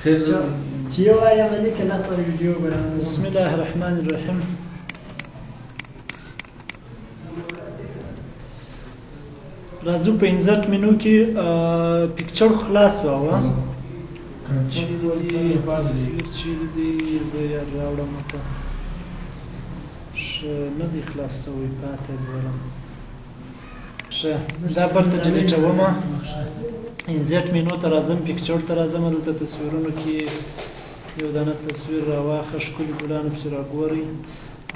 چې یو وارې عملي که لاس وارې ویډیو برابر. بسم الله الرحمن الرحیم. راځو په انزرټ منو کې پکچر خلاص واوه چیرې دی زه یې راوړم ته ښه نه دی خلاص شوی پاتې ولم ښه دا برته ډیلیټوم انزرټ منو ته راځم پکچر ته راځم دلته تصویرونو کې یو دانه تصویر راواخه ښکلي ګلانو پسې راګورئ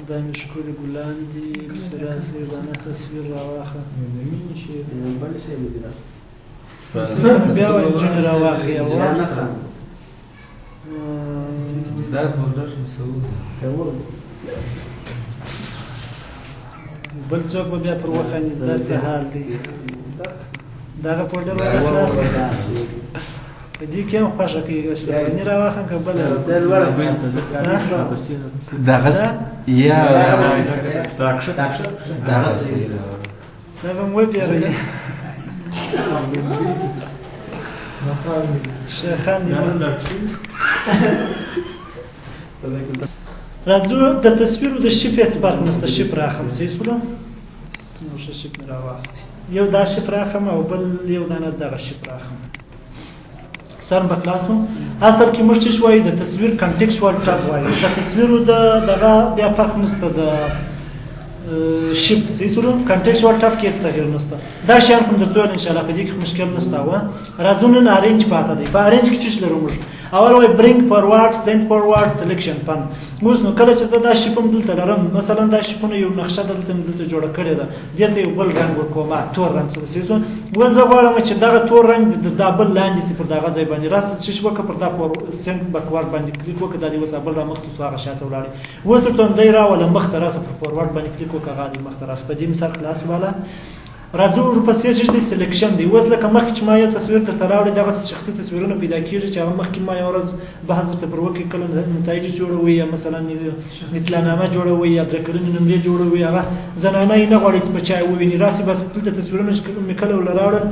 دا مې ښکلي ګلان دي پسې راسئ یو دانه تصویر راواخه بیا وایي نجونې راواخلئ بل څوک به بیا پر وخاني داسې حال دی دغه فولډر ولا خلاص په دې کې هم خوښه کېږي چې باندې راواخم که بله دغه یا دا به م وپېروي ښه خاندي راځو د تصویرو د شیپ هېڅ فرق نشته شیپ راخم صحیح شولو ښه شیپ مې راواخیستې یو دا شیپ راخم او بل یو دانه دغه شیپ راخم سر به خلاصو اصل کې موږ چې وایو د تصویر کنټکسچوال ټاپ وایو د تصویرو دغه بیا فرق نشته د شیپ صحیح شولو کنټکسچوال ټاپ کې هېڅ تغیر نشته دا شیان خو م درته ویل انشاءالله په دې کې مشکل نشته راځو نن ارینج پاته دی په ارینج کې څه لرو موږ اول وایي برینګ فارورډ سینډ فارورډ سلیکشن پن اوس نو کله چې زه دا شیپ هم دلته لرم مثلا دا شیپونه یو نقشه دلته مې دلته جوړه کړې ده دې ته یو بل رنګ ورکوم تور رنګ سره صحیح شو اوس زه غواړم چې دغه تور رنګ دا بل لاندې سي پر دغه ځای باندې راسه چې وکړه پر دا سینډ بیکورډ باندې کلیک وکړه دا دې اوس بل را مخته سو هغه شاته ولاړې اوس ورته هم دی راوله مخته راسه پر فارورډ باندې کلیک وکړه هغه دې مخته راسه په دې مثال خلاص واله راځو ورپسې چې دی سلیکشن دی اوس لکه مخکې چې ما یو تصویر درته راوړی دغسې شخصي تصویرونه پیدا کېږي چې هغه مخکې ما یو ورځ بحث درته پر وکړي کله نتایج جوړوي یا مثلا اطلاعنامه جوړوي یا درې کلنې نمرې جوړوي هغه زنانه یې نه غواړي چې په چا یې وویني راسي بس دلته تصویرونه چې مې کله ورله راوړل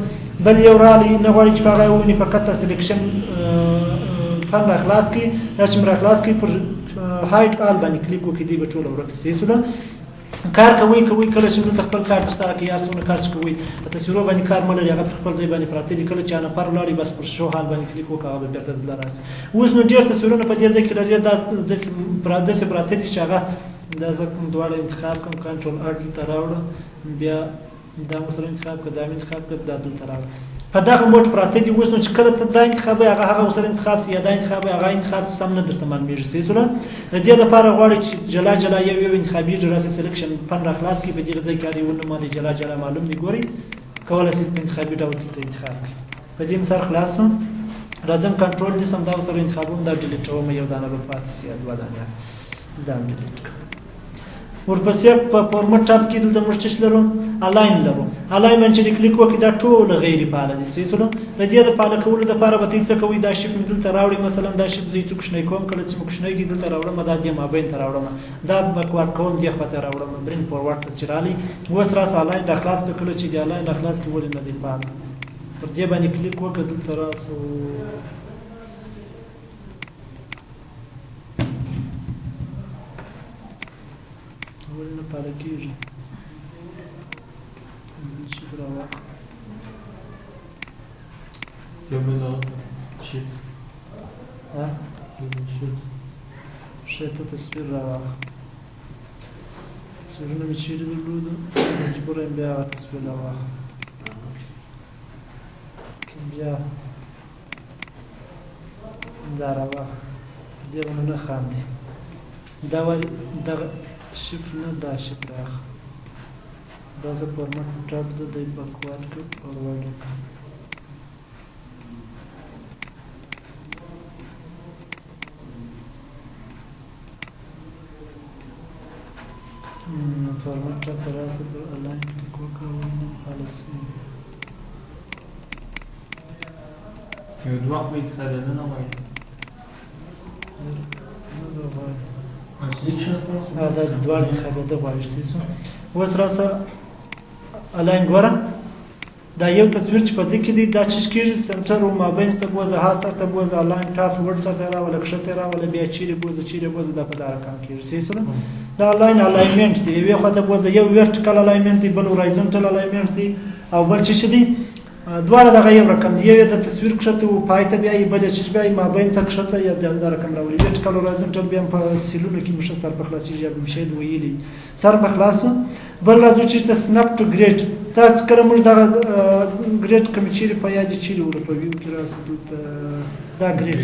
بل یو راغلی نه غواړي چې په هغه یې وویني فقط سلیکشن فن را خلاص کړي دا چې مې را خلاص کړي پر هایټ آل باندې کلیک وکړي دی به ټوله ورک صحیح شوله کار کوي کله چې دلته خپل کار ترسره کوي یا څومره کار چې کوي په تصویرو باندې کار مه لري هغه پر خپل ځای باندې پراته دي کله چې نفر ولاړي بس پر شو حال باندې کلیک وکړه هغه به بېرته دله راسي اوس نو ډېر تصویرونه په دې ځای کې لري دا داسې پراته دي چې هغه دا زه دواړه انتخاب کړم کنټرول ار دلته راوړه بیا دا مو سره انتخاب کړه دا مې انتخاب کړه دا دلته راوړه په دغه موټ پراته دي اوس نو چې کله ته دا انتخاب هغه ورسره انتخاب سي یا دا انتخاب هغه انتخاب سم نه درته معلومېږي صحیح شوله د دې دپاره غواړئ چې جلا جلا یو انتخابېږي راسې سلیکشن فن را خلاص کړي په دې ځای کې هر یو نوم باندې جلا جلا معلوم دي ګورئ کولی شئ په انتخابي ډول دلته انتخاب کړئ په دې مثال خلاص شو راځم کنټرول نیسم دا ورسره انتخابوم دا ډیلیټوم یو دانه به پاتې سي یا دوه دانې دا هم ډیلیټ کړم ورپسې په فورمټ ټاپ کې دلته موږ څه لرو الاین لرو الاین باندې چې کلیک وکړئ دا ټول غیر فعال دي صحیح شولو د دې د فعال کولو دپاره به څه کوئ دا شیپ مې دلته راوړئ مثلا دا شیپ زه یې څه کوچنی کوم کله چې مې کوچنی کړي دلته راوړم دا دې مابین ته راوړم دا بیکورډ کوم دې خواته راوړم برینګ فورورډ ته چې راغلی اوس راسه الاین را خلاص کړه کله چې دې الاین را خلاص کړي ولې نه دی فعال پر دې باندې کلیک وکړه دلته راسو ولې نه پاله کېږي شیپ راواخله ښه ته تصویر راواخله تصویرونه مې چېرې درلودو مجبوره یم بیا هغه تصویر راواخله بیا دا راواخله دې به نو نه خاندي دا وایي دغه شیپ نه دا شیپ راخله دا زه فورمټ ټاپ ده دی بیکورډ کړ فورورډ کړ فورمټ ټاپ ته راسه پر الاین کلیک وکړه ونه خلاص یو دوه وخت به انتخابېده نه غواړي دا دواړه انتخابېده غواړي اوس راسه الاین ګوره دا یو تصویر چې په دې کې دی دا چې کېږي سنټر او مابین ته بوزه ها سره ته بوزه آنلاین ټاپ ورډ سره راوله کښته راوله بیا چیرې بوزه دا په دا رقم کېږي صحیح سره دا آنلاین الاینمنت دی یوې خواته بوزه یو ورټیکل الاینمنت دی بل هورایزونټل الاینمنت دی او بل چې دی دواړه دغه یو رقم دی یو د تصویر کښته او پای ته بیا بل چې بیا مابین ته کښته یا دا رقم راولي ورټیکل هورایزونټل بیا په سیلونو کې مشه سر په خلاصي یا مشه ویلي سر په خلاصو بل راځو چې د سنپ ټو ګریډ دا کله موږ دا ګریډ کوم چیرې په یاد چیرې ورپوي کې راځي دا ګریډ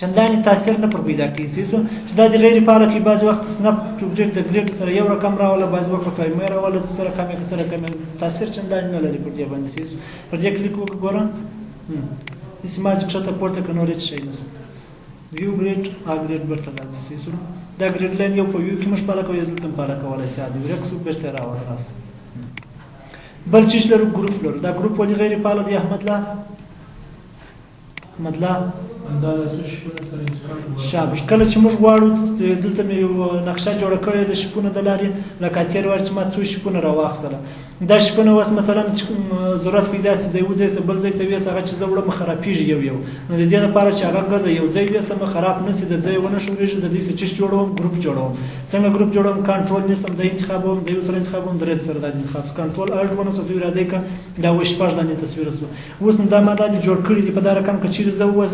چنداني تاثیر نه پر پیدا کوي چې دا د غیر فعال کې بعض وخت سنپ ټو ګریډ د ګریډ سره یو رقم راوله بعض وخت ټایمر راوله سره کم تاثیر چنداني نه لري پر دې باندې پر دې کلیک وګورم اسمه چې څه ته پورته کنورې شي نست ویو ګریډ ا ګریډ بټن راځي دا ګریډ لاین یو په ویو کې مش پاله کوي دلته پاله کولای شي دا ورکسو بهتر راوړل راس بل چیز لرو ګروپ لرو دا ګروپ ولې غیر فعال دی احمد الله دا څه شپونه سره انتخاب شاباش کله چې موږ غواړو دلته مې یو نقشه جوړه کړې د شپونه د لارې لکه تیر ور چې ما څو شپونه راواخیستله دا شپونه اوس مثلا ضرورت پیدا سي د یو ځای څخه بل ځای ته ویسه هغه چې زه وړم خرابېږي یو نو د دې لپاره چې هغه ګرده یو ځای ویسه خراب نه سي د ځای ونه شورېږي د دې څه چې جوړوم ګروپ جوړوم څنګه ګروپ جوړوم کنټرول نیسم د انتخابوم د یو سره انتخابوم د رد سره د انتخاب کنټرول الټ ونه سره را دی کا دا وشپاش د تصویر سو اوس نو دا ما د جوړ کړی دی په دا رقم کې چې زه وز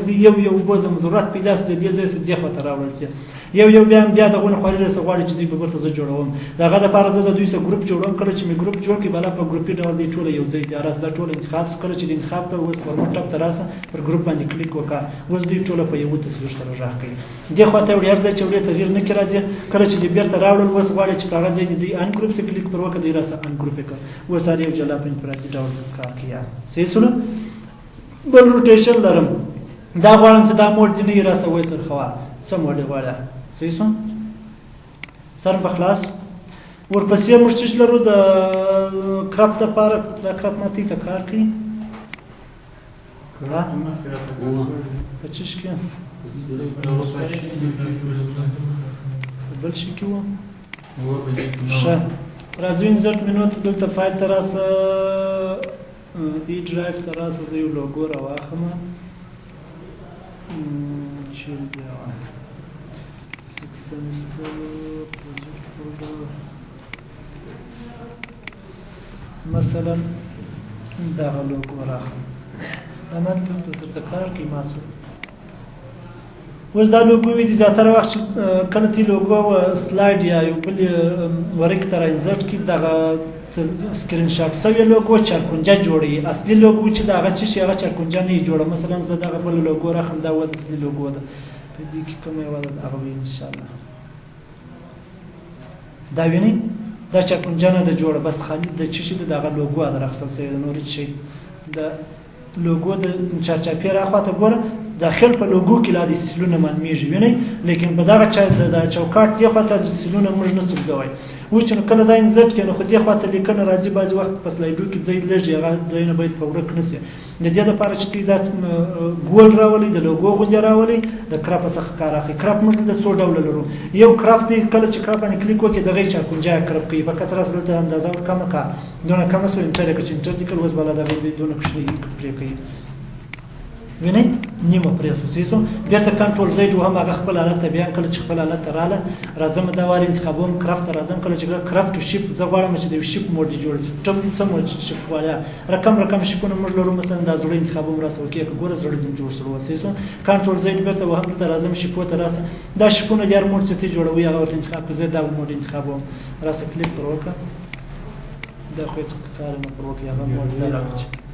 یو بوزم ضرورت پیدا سي د دې ځای څخه د خاطر راوړل سي یو بیا دغه خوري سره غواړي چې دوی په ورته زه جوړوم دغه د پاره زه د دوی سره ګروپ جوړوم کله چې مې ګروپ جوړ کړي بلا په ګروپي ډول دی ټول یو ځای ته راځي دا ټول انتخاب کله چې د انتخاب په وخت ورمټ ټاپ تراسه پر ګروپ باندې کلیک وکړه اوس دوی ټول په یو تصویر سره راځي د خاطر وړي ارزه چې وړي تغیر نه کړي کله چې دې بیرته راوړل اوس غواړي چې هغه ځای دی ان ګروپ سره کلیک پر وکړه دی راسه ان ګروپ وکړه اوس اړ یو جلا په انفرادي ډول کار کیا صحیح سره بل روټیشن لرم دا غواړم چې دا موډ دی نه راسه وای سره خوا سم وړي غواړه صحیح سم سر په خلاص ورپسې موږ چې لرو د کرپ د پاره د کرپ ماتي ته کار کوي کړه په چش کې بل شي کې و ښه راځو انزرت منوت دلته فایل ته راسه ای ډرایو ته راسه زه یو لوګو راواخلم چې بیا semester project folder مثلا دا لوګو راخم دا مطلب ته کار کوي ماسو اوس دا لوګو وی دي زیاتره وخت کله تی لوګو سلاید یا یو بل ورک تر انزرت کی دا سکرین شاټ سوی لوګو چرکونجه جوړي اصلي لوګو چې دا هغه چې هغه چرکونجه نه جوړه مثلا زه دا بل لوګو راخم دا وځ اصلي لوګو ده په دې کې کومه ولا هغه ان شاء الله دا ویني دا چرکونجه د جوړه بس خالي د چشي دغه لوګو درخصل سي نور شي د لوګو د چرچاپی راخواته ګوره داخل په لوګو کې لا د سیلونه منمیږي ویني لیکن په دغه د چوکاټ دی خواته د سیلونه موږ نه سګوي و چې کله دا انزرت کنه خو دې خواته لیکنه راځي بعضی وخت په سلایډو کې ځای لږ هغه ځایونه باید په ورک نسی د دې لپاره چې دا ګول راولي د لوګو غونډه راولي د کرپ څخه کار اخلي کرپ موږ د څو ډول لرو یو کرپ دی کله چې کرپ باندې کلیک وکړي دغه چا کونجه کرپ کوي په کتر سره د اندازه ورکمه کا دونه کم سو انټر کې انټر دي کله وس بالا دغه دونه کښلي پرې کوي ویني نیمه پریس وسیسو بیرته کنټرول زید هم هغه خپل حالت ته بیان کله چې خپل حالت ته رااله راځم دا وار انتخابوم کرافت راځم کله چې کرافت شیپ زه غواړم چې د شیپ موډ جوړ شي ټم سم شیپ والا رقم شیپونه موږ لرو مثلا دا زړه انتخابوم راسو کې ګوره زړه زم جوړ سره وسیسو کنټرول زید بیرته وهم ته راځم شیپ ته راسه دا شیپونه یار موډ څه ته جوړوي هغه انتخاب زید دا موډ انتخابوم راسه کلیک وکړه دا خو څه کار نه پروکې هغه موډ دا راځي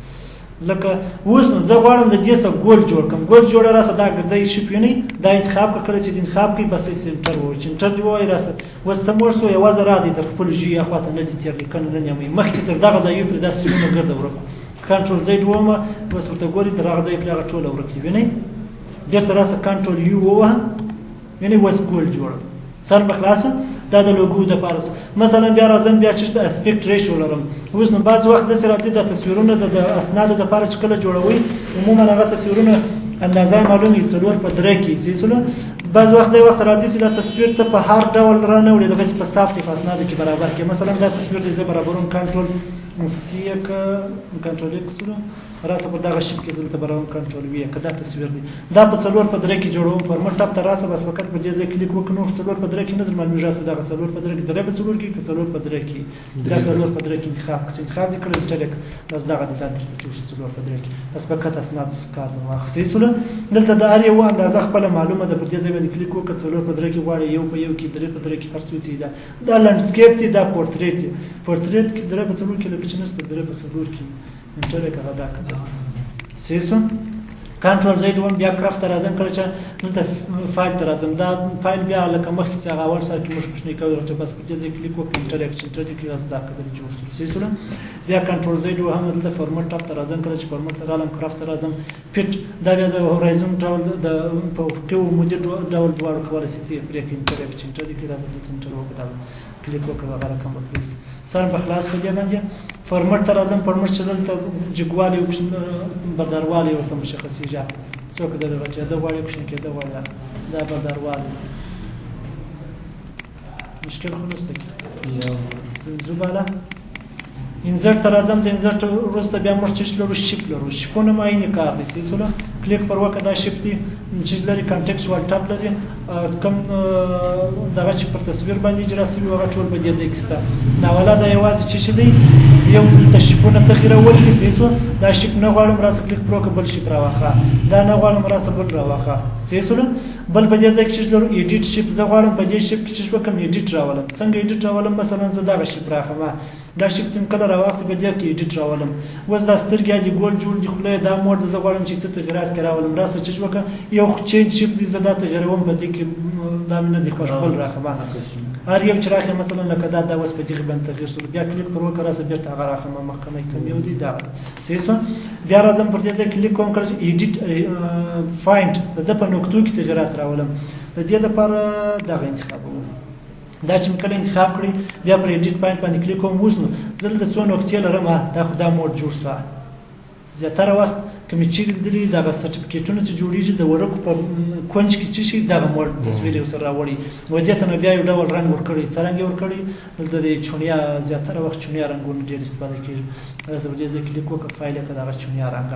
لکه اوس نو زه غواړم د دې سره ګول جوړ کړم ګول جوړ راسه دا ګدای شي پیونی دا انتخاب کړل چې د انتخاب کې بس سنټر وای چې انټر دی وای راسه وسمور سو یو وزر را دي د خپل جی اخواته نه دي تیر کنه نه نیمه مخکې تر دغه ځای په داسې سیمه ګرځي ورکو کنټرول زید ومه بس ورته ګوري دغه ځای په هغه ټوله ورکې ویني ډیر تر راسه کنټرول یو وه یعنی وس ګول جوړ سر بخلاصه دا د لوګو د پارس مثلا بیا راځم بیا چې د اسپیکټ ریشو لرم اوس نو بعض وخت د سراتي د تصویرونو د اسنادو د پاره چې کله جوړوي عموما هغه تصویرونه اندازه معلومه 4 په 3 کې سیسلو بعض وخت راځي چې دا تصویر ته په هر ډول رانه وړي دغه په صاف اسناد کې برابر کې مثلا دا تصویر دې زه برابروم کنټرول سی کا کنټرول ایکس راسه په دغه شیف کې زلته برابر کنټرول وی کدا تصویر دی دا په 4 په 3 کې جوړوم فورمټ ټاپ ته راسه بس فقط په دې ځای کلیک وکړو 4 په 3 کې نه درمل میراث دغه 4 په 3 کې درې په 4 کې 4 په 3 کې دا 4 په 3 کې انتخاب دي کړل چې بس دغه د تر جوړ 4 په 3 کې بس فقط اسناد کار واخصیسله دلته د ار یو اندازه خپل معلومه ده په دې ځای باندې کلیک وکړ 4 په 3 کې غواړي یو په یو کې 3 په 3 کې هر څه دي دا لانډسکیپ دی دا پورتریټ کې 3 په 4 کې لکه چې نست 3 په 4 کې انټر کې دا کړه سیسو کنټرول زید ون بیا کرافت راځم کله چې دلته فایل ته راځم دا فایل بیا لکه مخکې څنګه اول سره کې مش پښنې کوي چې بس په دې ځای کلیک وکړم انټراکشن ته کې راځه دا کړم جوړ شو سیسو بیا کنټرول زید و هم دلته فورمټ ټاپ ته راځم کله چې فورمټ ته رالم کرافت راځم فټ دا بیا د هورایزون ډول د په کې موجود ډول دواړو کولای شي ته بریک انټراکشن ته کې راځه دلته انټر وکړم کلیک وکړه هغه کوم پلیس سر په خلاص په دې باندې فورمټ ته راځم فورمټ چلل ته جګوالي اوپشن برداروالي ورته مشخصيږي څوک دغه چې دا وایي اوپشن کې دا وایي دا برداروالي مشکل خو نشته کې زباله انزرت ته راځم د انزرت وروسته بیا موږ چې لرو شیپ لرو شیپونه ماینه کار دي سیسوله کلیک پر وکړه دا شیپ دي چې لري کانټکسچوال ټاب لري کوم دغه چې پر تصویر باندې اجرا شوی هغه ټول په دې ځای کې سته دا ولا دا یوازې چې دی یو تشبونه تغیر ورکړي سیسو دا شیپ نه غواړم راس کلیک پر وکړه بل شیپ راوخه دا نه غواړم راس بل راوخه سیسوله بل په دې ځای کې چې لرو ایډیټ شیپ زه غواړم په دې شیپ کې چې وکم ایډیټ راولم څنګه ایډیټ راولم مثلا زه دا شیپ راخمه دا شیپ څنګه کله راوخته په دې کې ایډیټ راولم وز دا سترګې دي ګول جوړ دي خله دا موډ زه غواړم چې څه تغیرات کراولم راس چې وکم یو چینج شیپ دي زه دا تغیروم په دې کې دا نه دي خپل راخمه هر یو چې راخه مثلا لکه دا اوس په دې باندې تغیر شول بیا کلیک پر وکړه راس بیا هغه راخمه مخکنه کوم یو دي دا سیسو بیا راځم پر دې کلیک کوم کړ ایډیټ فایند د په نقطو کې تغیرات راولم د دې لپاره دا انتخابوم دا چې کله انتخاب کړی بیا پر ایډیټ پوینټ باندې کلیک کوم وزن زل د څو نقطې لرم دا خو دا موډ جوړ شو زیاتره وخت کوم چې دلی دا سرټیفیکیټونه چې جوړیږي د ورکو په کونج کې چې شي دا موډ تصویر یو سره راوړي وجهته نو بیا یو ډول رنگ ورکړي څنګه ورکړي دلته د چونیا زیاتره وخت چونیا رنگونه ډیر استفاده کیږي راځه په دې کلیک وکړه فایل کې دا چونیا رنگ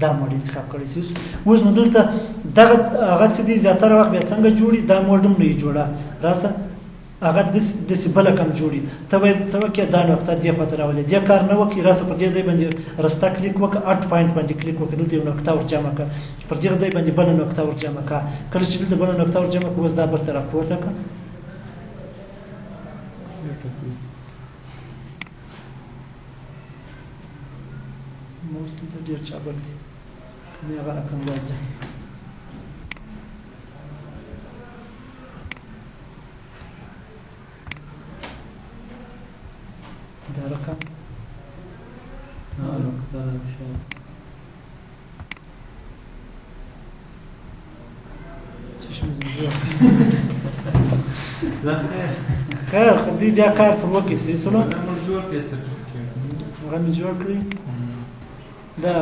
دا موډ انتخاب کړی سیس اوس نو دلته دغه هغه چې دي زیاتره وخت بیا څنګه جوړي دا موډ هم نه جوړه راسه هغه د سیبل کم جوړي ته به څه کې دا نقطه دی خاطر راولې د کار نه وکي راسه په دې ځای باندې رستا کلیک وکړه 8 پوینټ باندې کلیک وکړه دلته یو نقطه ورجمع کړه پر دې ځای باندې بل نقطه ورجمع کړه کله چې دلته بل نقطه ورجمع کړه اوس دا برته راپورته کړه موږ ته ډیر چابک دي نه هغه رقم راځي دا رقم خیر خو دې بیا کار پر وکړي سیسلو هغه مې جوړ کړی دا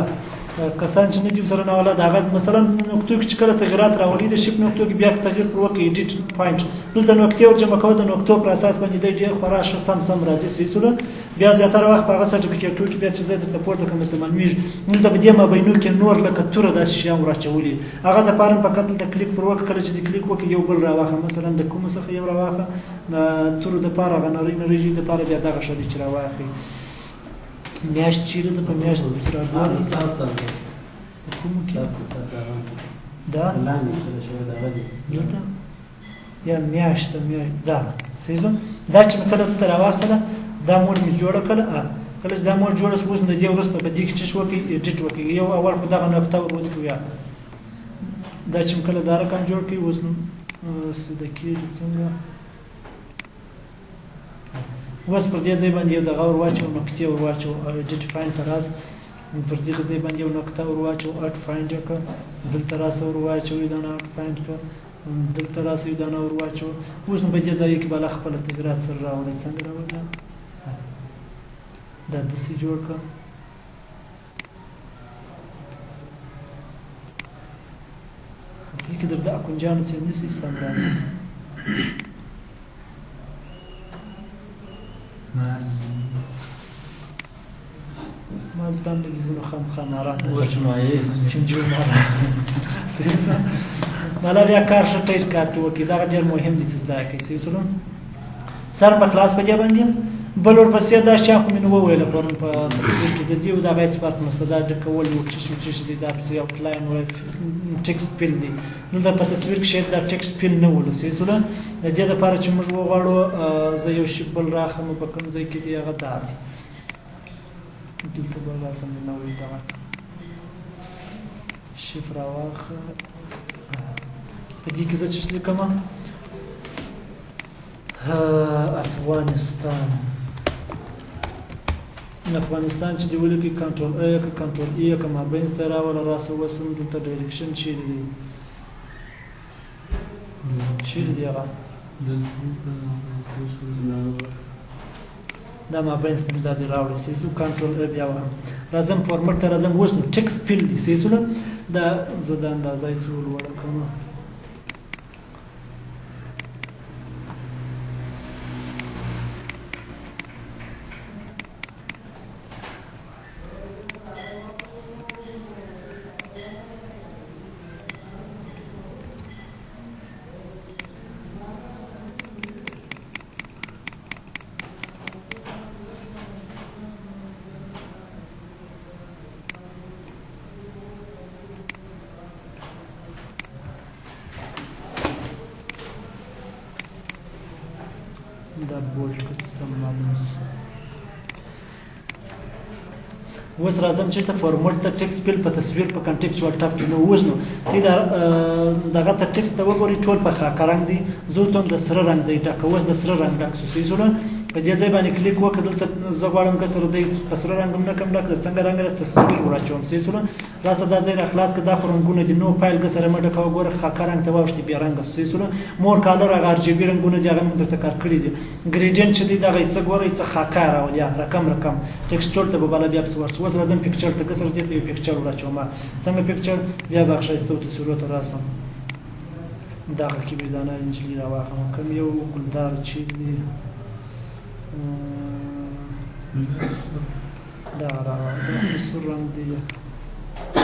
کسان چې نه دي سره نه ولا دا مثلا نقطو کې کله تغیرات راولي د شپ نقطو کې بیا تغیر پر وکړي ایډیټ پوینټ دلته نقطې او جمع کول د نقطو پر اساس باندې د دې خورا سم راځي سیسلو بیا زیاتره وخت په هغه سرټیفیکیټو کې بیا چې زه د تپورت کوم ته معلومیږي دلته به دې مابینو کې نور لکه توره د شیام راچولي هغه د پارم په کتل ته کلیک پر وکړه کله چې د کلیک وکړي یو بل راوخه مثلا د کوم څه یو راوخه د تور د پاره غنري نریږي د پاره بیا دغه شړې چې راوخه میاش چیرې د په میاش سره راغلي کوم کې دا دلته یا میاش ته میاش دا سیزون دا چې کله دلته راوستله دا موډ می جوړ کړه کله دا موډ جوړ اوس نه دی ورسته په دې کې چې وکي ایډیټ وکي یو اول خو دا نقطه ورس کوي دا چې کله دا رقم جوړ کړي اوس نو سده کې څنګه اوس پر دې ځای باندې یو دغه ورواچو نقطې ورواچو ایډیټ فایل تراس پر دې ځای باندې یو نقطه ورواچو اټ فایند کړه دلته راس ورواچو دا نه اټ فایند کړه دلته راس یو دا نه ورواچو اوس په دې ځای کې بل خپل تغیرات سره راوړي څنګه راوړي دا د سی جوړ کړ اصلي کې د اکونجانو څخه نسی سم راځي ما زدم دې زونه خامخامارات ورچمایي چنجو مارا سیسا مالا بیا کار ښه ټیټ کار کې وکړي دا ډېر مهم دي چې زده کړئ صحیح سلو سر په خلاص په دې باندې بل ورپسې دا شیان خو مې نو وویله پرون په تصویر کې د دې او دغه هېڅ فرق نشته دا ډکول و چې دي دا پسې آوټلاین و ټکسټ فیل دي دلته په تصویر کې شاید دا ټکسټ فیل نه ولو صحیح سلو د دې دپاره چې موږ وغواړو زه یو شي بل راخم په کوم ځای کې دی هغه دا دی دلته به راسم د نوې دغه شیف راواخه په دې کې زه چې لیکم افغانستان چې دی ولیکي کنټرول ای که کنټرول ای که مابینځ ته راوله راسه وسم دلته ډایرکشن چیرې دی چیرې دی هغه دا مابینځ ته مې دا دی راوړی صحیح سو کنټرول ای بیا وهم راځم فارمټ ته راځم اوس نو ټکس فیل دی صحیح سو دا زه دا اندازه یې څه ولوړه کوم دا بولټ که سم معلوم شي اوس راځم چې ته فارمټ ته ټکس فیل په تصویر په کنټیکچوال ټاپ کې نو اوس نو تی دغه ته ټکس ته وګورئ ټول په خاکه رنګ دی زه ته د سره رنګ دی ټاکه اوس د سره رنګ ډاک صحیح سوله په دې ځای باندې کلیک وکړه دلته زه غواړم که سره دی په سره رنګ هم نه کم ډاک څنګه رنګ تصویر وراچوم صحیح سوله راسه دا ځای را خلاص که دا خو رنګونه دي نو فایل که سره مه ډکه وګوره خاکه رنګ ته واوښتې بیا رنګ صحیح سوله مور کالر هغه ار جی بي رنګونه دي هغه موږ درته کار کړي دي ګریډینټ چې دی دغه یې څه ګورئ څه خاکه راولي رقم ټکسچر ته به بالا بیا پسې ورسو اوس راځم پکچر ته که سره دې ته یو پکچر وراچوم څنګه پکچر بیا به ښایسته تصویرو ته راسم دغه کې به دا نه نجلۍ راواخلم کوم یو ګلدار چې دی دا راواخلم سور رنګ دی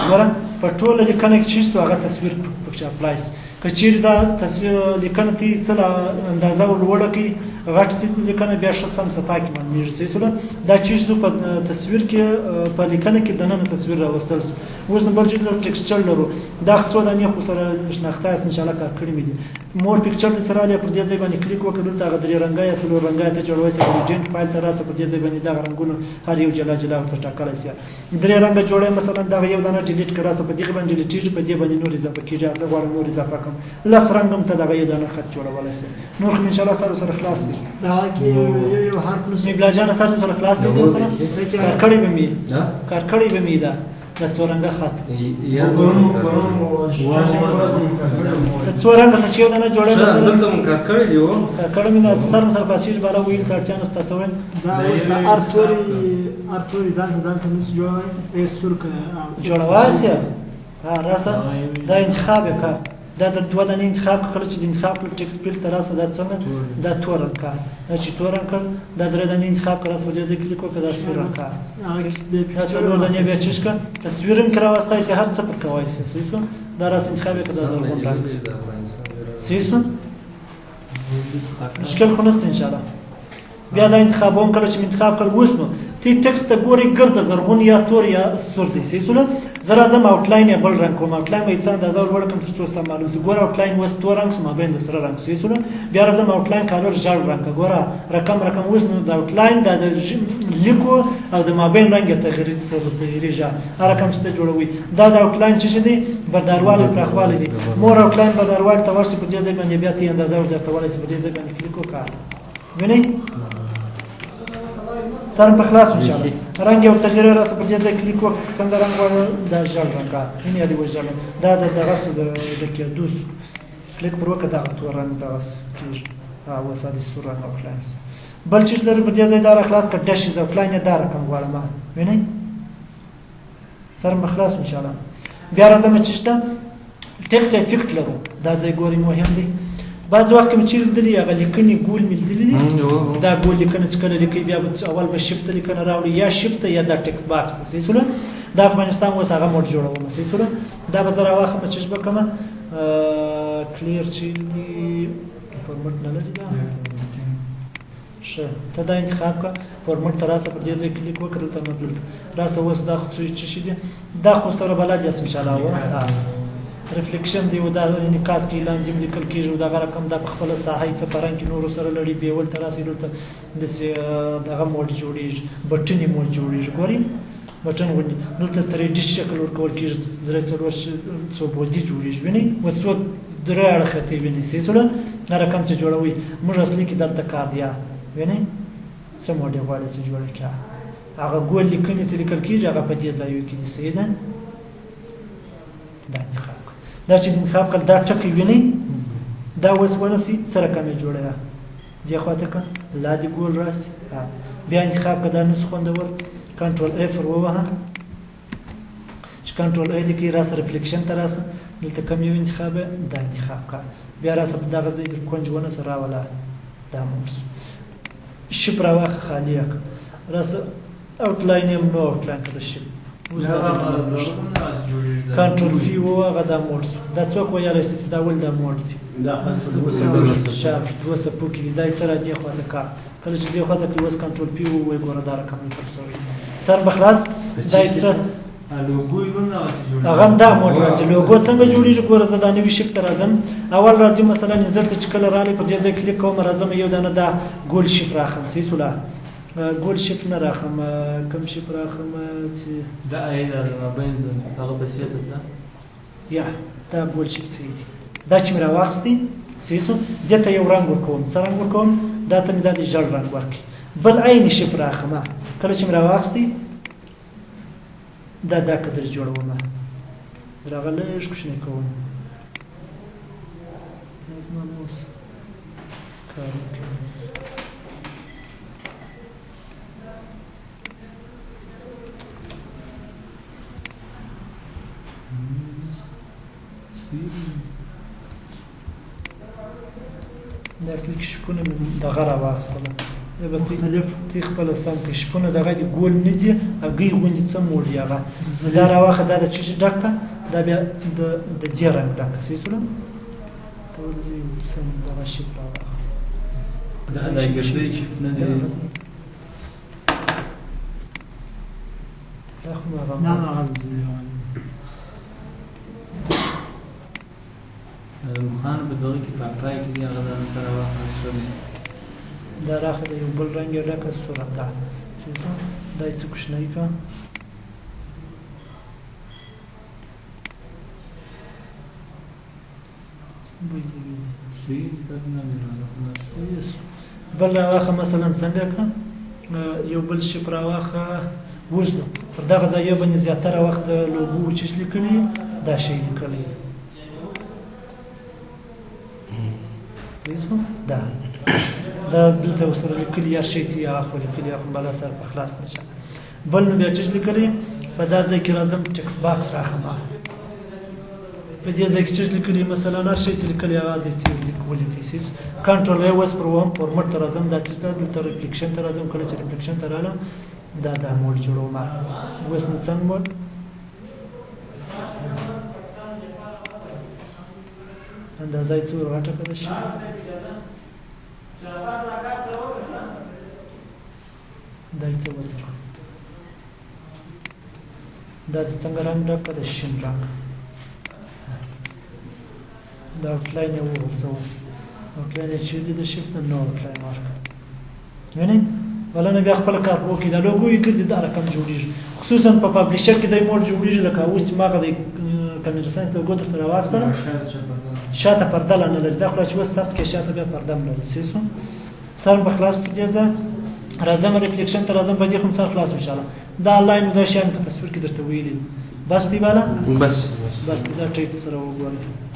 ګوره په ټوله لیکنه کې چې هغه تصویر پکې اپلای شي که چیرې دا تصویر لیکنه تی څه اندازه ولوړه کړي غټ سي لیکنه بیا ښه سم صفا کې معلومیږي صحیح سوله دا چیز په تصویر کې په لیکنه کې دننه تصویر راوستل سو اوس نو بل چې لرو ټکسچر لرو دا څو دانې خو سره شناخته اس ان شاء الله کار کړی مې دي مور پکچر ته سره پر دې ځای باندې کلیک وکړل دلته هغه درې رنګه یا څلور رنګه ته جوړوي چې ګریډینټ فایل ته راسه پر دې ځای باندې دا رنگونه هر یو جلا جلا ورته ټاکلی شي درې رنګه جوړوي مثلا دا یو دانه ډیلیټ کړه راسه په دې باندې ډیلیټ په دې باندې نور اضافه کیږي زه غواړم نور اضافه کوم لس رنګم ته دا یو دانه خط جوړولای شي نور ان شاء الله سره خلاص دي دا کې یو حرف نو بلا جان سره خلاص دي مثلا کار کړی به می کار کړی به می دا د څورنګه خط د څورنګه څه چې ودانه جوړه ده دلته مون کار کړی دی و کار مې د سر پاسیج بالا ویل ترڅان استاڅون دا اوس ارتوري ځان نو جوړوي سور جوړواسه راسه دا انتخاب کار دا د دوه دانې انتخاب کړل چې د انتخاب کړل ټکس فیل ته راسه دا څنګه دا تور رنګ کار چې تور رنګ کړ دا درې دانې انتخاب کړل په دې ځای کلیک وکړه دا سور رنګ کار دا څلور دانې بیا چش کړ تصویر هم کرا واسطه سي هر څه پر کوي سي صحیح دا راس انتخاب کړه دا زرغون رنګ صحیح مشکل خو نشته ان شاء الله بیا دا انتخابوم کړل چې انتخاب کړ اوس نو تی ټکسټ ته ګوري ګرد زرغون یا تور یا سور دی صحیح سوله زرا زم آوټلاین یا بل رنګ کوم آوټلاین مې څنګه اندازه ور کوم چې څه سم معلوم سي ګور آوټلاین وس تور رنګ سم باندې سره رنګ صحیح سوله بیا راځم آوټلاین کالر ژړ رنګ ګور رقم اوس نو د آوټلاین د لیکو او د مابین رنګ تغیر سره تغیر جا رقم څه جوړوي دا د آوټلاین چې دی بردارواله پرخواله دي مور آوټلاین بردارواله تورسي په دې ځای باندې بیا تی اندازه ور ځته ولې په دې ځای باندې کلیک وکړه ویني سر په خلاص ان شاء الله رنګ یو تغیر راس په دې ځای کلیک وکړه څنګه رنګ وره د ژړ رنګ یې دی وژل دا د غس د کېدوس کلیک پر وکړه دا تور رنګ دا غس کیږي او وسادي سور رنګ او خلاص بل چې لري په دې ځای دا خلاص کړه دش ز پلاین دا رقم غواړم ویني سر په خلاص ان شاء الله بیا راځم چې ټیکسټ افیکټ لرو دا ځای ګوري مهم دی بعض وخت کې مې چیرې لیدلي هغه لیکنې ګول مې لیدلي دي دا ګول لیکنه چې کله لیکي بیا اول به شفت لیکنه راوړي یا شفت یا دا ټیکسټ باکس ته صحیح شوله د افغانستان اوس هغه موډ جوړوم صحیح شوله دا به زه راواخلم چې به کومه کلیر چې دي فورمټ نه لري دا ښه ته دا انتخاب کړه فورمټ ته راسه پر دې ځای کلیک وکړه دلته نه دلته راسه اوس دا خو څه شي دي دا خو سره بلا جسم چلاوه ریفلیکشن دی او دا انعکاس کې لاندې لیکل کېږي دا غره کم د خپل ساحه څخه پران کې نور سره لړۍ بیول تر راسي دلته د دغه موډ جوړیږي بټنی موډ جوړیږي ګوري بټن ونی دلته 3D شکل ورکول کېږي درې څلور څو بودی جوړیږي ویني و څو درې اړخه تی ویني سیسوله رقم چې جوړوي موږ اصلي کې دلته کار دی ویني څه موډ غواړي چې جوړ کړي هغه ګول لیکنې چې لیکل کېږي هغه په دې ځای کې صحیح ده دا انتخاب دا چې انتخاب کړ دا ټکی ویني دا اوس ونسي سره کمې جوړه دی خواته ک لا دی ګول راسي بیا انتخاب کړه دا نس خوندور کنټرول اف وروه چې کنټرول ای دې کې راس ریفلیکشن تر راسه دلته کوم یو انتخاب دا انتخاب کړه بیا راسه په دغه ځای د کونج ونه سره ولا دا موږ شپ راوخه خالی راسه اوټلاین هم نو اوټلاین کړه شپ کنټرول فی و هغه دا موډ دا څوک ویلی شي چې دا ول دا موډ دی شاپ دوه څپو کې دی دا یې څه راځي خواته کار کله چې دې خواته کې اوس کنټرول پی ووایي ګوره دا رقم لیکل شوی سر به خلاص دا یې څه هغه هم دا موډ راځي لوګو څنګه جوړېږي ګوره زه دا نوي شفت ته راځم اول راځي مثلا نظر ته چې کله راغلی په دې ځای کلیک کوم راځم یو دانه دا ګول شیف راخم صحیح سوله ګول شیف نه راخم کوم شیف راخم چې دا ایدا بین هغه بسیطه څه یا دا ګول شیف صحیح دی دا چې مې راواخستې صحیح سو دې ته یو رنګ ورکوم څه رنګ ورکوم دا ته مې دا د ژړ رنګ ورکړي بل عین شیف راخم کله چې مې راواخستې دا قدر جوړوم دغه لږ کوچنی کوم زما اوس کار کوي دا اصلي کې شپونه دغه راواخیستله به تی خپل سم کې شپونه دغه د ګول نه دي هګۍ غوندې څه موډ دي هغه دا راواخه دا د چې ډکه دا بیا د دې رنګ ډکه صحیح شوله ته ورځي سم دغه شي راواخه دا ګردې چې نه دی دا خو هغه نه خان په دغه کې پای کې دی هغه د راواخه شوی دا راخه د یو بل رنګ یو ډکه صورت ده سیسو دا یې څه کوچنی که بل راواخه مثلا څنګه که یو بل شپ راواخه اوس نو پر دغه ځای یو باندې زیاتره وخت د لوګو چیز لیکلی دا شی لیکلی سیسو دا دلته وسره لیکلي هر شی چې هغه خو لیکلي هغه بله سر په خلاص نشه بل نو بیا چې لیکلي په دا ځای کې راځم ټکس باکس راخم په دې ځای کې چې لیکلي مثلا هر شی چې لیکلي هغه د تیر ولیکي سیس کنټرول ای وس پروم فورمټ ته راځم دا چې دلته ریفلیکشن ته راځم کله چې ریفلیکشن ته رالم دا موډ جوړوم اوس نو څنګه موډ اندازه یې څو راټکه شي دا یې څه وڅرخه دا د څنګه رنګ ډکه د شین رنګ دا اوټلاین یې وغورځوو اوټلاین یې چیرې دی د شفت نو اوټلاین ورکړه وینئ ولنه بیا خپل کار وکړي دا لوګو یې ګرځي دا رقم جوړېږي خصوصا په پبلیشر کې دا موډ جوړېږي لکه اوس چې ما هغه د کمپیوټر ساینس لوګو درته راواخیستله شاته پرده لا نه لري دا خو چې اوس سخت کې شاته بیا پرده هم لري سیسو سر به خلاص کړي راځم ریفلیکشن ته راځم په دې خو سر خلاص ان شاء الله دا لاین دا شیان په تصویر کې درته ویلي بس دی بالا بس دا ټیپ سره وګورئ